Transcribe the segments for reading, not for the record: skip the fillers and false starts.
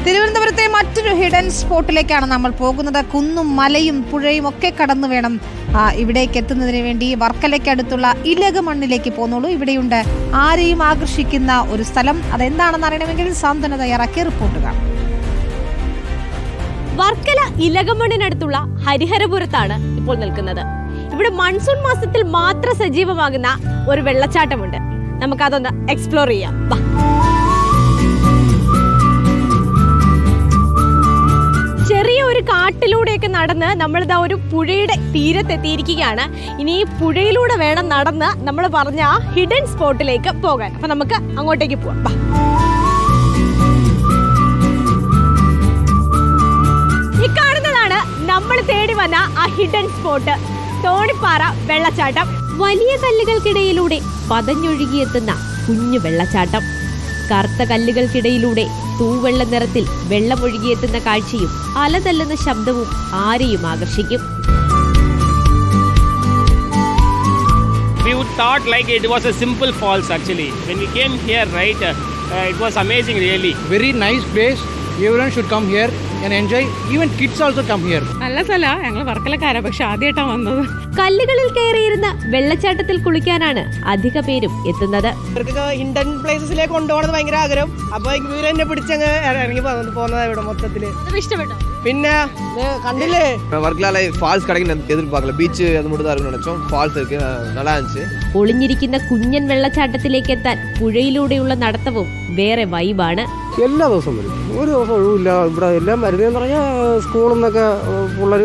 തിരുവനന്തപുരത്തെ മറ്റൊരു ഹിഡൻ സ്പോട്ടിലേക്കാണ് നമ്മൾ പോകുന്നത്. കുന്നും മലയും പുഴയും ഒക്കെ കടന്നു വേണം ഇവിടേക്ക് എത്തുന്നതിന് വേണ്ടി. വർക്കലയ്ക്കടുത്തുള്ള ഇലകമണ്ണിലേക്ക് പോന്നോളൂ. ഇവിടെയുണ്ട് ആരെയും ആകർഷിക്കുന്ന ഒരു സ്ഥലം. അതെന്താണെന്ന് അറിയണമെങ്കിൽ സാന്ത്വന തയ്യാറാക്കിയ റിപ്പോർട്ട് കാണാം. വർക്കല ഇലകമണ്ണിനടുത്തുള്ള ഹരിഹരപുരത്താണ് ഇപ്പോൾ നിൽക്കുന്നത്. ഇവിടെ മൺസൂൺ മാസത്തിൽ മാത്രം സജീവമാകുന്ന ഒരു വെള്ളച്ചാട്ടമുണ്ട്. നമുക്കതൊന്ന് എക്സ്പ്ലോർ ചെയ്യാം. ചെറിയ ഒരു കാട്ടിലൂടെയൊക്കെ നടന്ന് നമ്മളിതാ ഒരു പുഴയുടെ തീരത്തെത്തിയിരിക്കുകയാണ്. ഇനി ഈ പുഴയിലൂടെ വേണം നടന്ന് നമ്മൾ പറഞ്ഞ ആ ഹിഡൻ സ്പോട്ടിലേക്ക് പോകാൻ. അപ്പൊ നമുക്ക് അങ്ങോട്ടേക്ക് പോവാം. ഈ കാണുന്നതാണ് നമ്മൾ തേടി വന്ന ആ ഹിഡൻ സ്പോട്ട്, തോണിപ്പാറ വെള്ളച്ചാട്ടം. വലിയ കല്ലുകൾക്കിടയിലൂടെ പതഞ്ഞൊഴുകിയെത്തുന്ന കുഞ്ഞു വെള്ളച്ചാട്ടം. കറുത്ത കല്ലുകൾക്കിടയിലൂടെ തൂവെള്ള നിറത്തിൽ വെള്ളമൊഴുകിയെത്തുന്ന കാഴ്ചയും അലതല്ലുന്ന ശബ്ദവും ആരെയും ആകർഷിക്കും. We would thought like it was a simple falls actually. When we came here, right, it was amazing really. Very nice place. Everyone should come here and enjoy. Even kids also come here. നല്ല സ്ഥലമാ. ഞങ്ങൾ വർക്കലക്കാരാ, പക്ഷെ ആദ്യമായിട്ടാണ് വന്നത്. കല്ലുകളിൽ കയറിയിരുന്ന വെള്ളച്ചാട്ടത്തിൽ കുളിക്കാനാണ് അധിക പേരും എത്തുന്നത്. Hidden പ്ലേസസിലേക്ക് കൊണ്ടുപോകണത് ഭയങ്കര ആഗ്രഹം. അപ്പൊ ഇവര് എന്നെ പിടിച്ചങ്ങ് ഇറങ്ങി പോകുന്നതാ ഇവിടെ മൊത്തത്തില്. ഇഷ്ടപ്പെട്ടോ? പിന്നെ കണ്ടില്ലേ, വർക്കല ஃபால்ஸ் கிடைக்கும் எதிர்பார்க்கல. பீச் அது மட்டும் தான் இருக்குன்னு நினைச்சோம். ஃபால்ஸ் இருக்கு, நல்லா இருந்துச்சு. ഒളിഞ്ഞിരിക്കുന്ന കുഞ്ഞൻ വെള്ളച്ചാട്ടത്തിലേക്ക് എത്താൻ പുഴയിലൂടെയുള്ള നടത്തവും വേറെ വൈബാണ്. എല്ലാ ദിവസവും വരും, ഒരു ദിവസം ഒഴിവില്ല. ഇവിടെ എല്ലാം വരുന്നതെന്ന് പറഞ്ഞാൽ സ്കൂളിൽ നിന്നൊക്കെ പിള്ളേർ,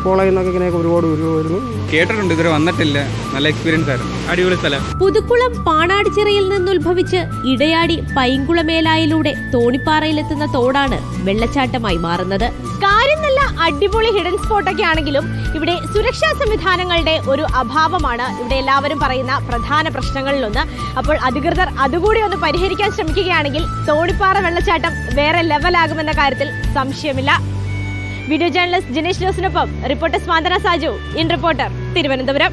കോളേജിൽ നിന്നൊക്കെ ഇങ്ങനെയൊക്കെ ഒരുപാട് വരുന്നു. കേട്ടിട്ടുണ്ട്, ഇതുവരെ വന്നിട്ടില്ല. നല്ല എക്സ്പീരിയൻസ് ആയിരുന്നു. അടിപൊളി സ്ഥലം. പുതുക്കുളം പാണാടിച്ചിറയിൽ നിന്നുത്ഭവിച്ച് ഇടയാടി പൈങ്കുളമേലായിലൂടെ തോണിപ്പാറയിലെത്തുന്ന തോടാണ് വെള്ളച്ചാട്ടമായി മാറുന്നത്. കാര്യം നല്ല അടിപൊളി ഹിഡൻ സ്പോട്ടൊക്കെ ആണെങ്കിലും ഇവിടെ സുരക്ഷാ സംവിധാനങ്ങളുടെ ഒരു അഭാവമാണ് ഇവിടെ എല്ലാവരും പറയുന്ന പ്രധാന പ്രശ്നങ്ങളിലൊന്ന്. അപ്പോൾ അധികൃതർ അതുകൂടി ഒന്ന് പരിഹരിക്കാൻ ശ്രമിക്കുകയാണെങ്കിൽ തോണിപ്പാറ വെള്ളച്ചാട്ടം വേറെ ലെവലാകുമെന്ന കാര്യത്തിൽ സംശയമില്ല. വീഡിയോ ജേർണലിസ്റ്റ് ജിനേഷ് ജോസിനൊപ്പം reporter Swanthana Saju, in reporter, Thiruvananthapuram.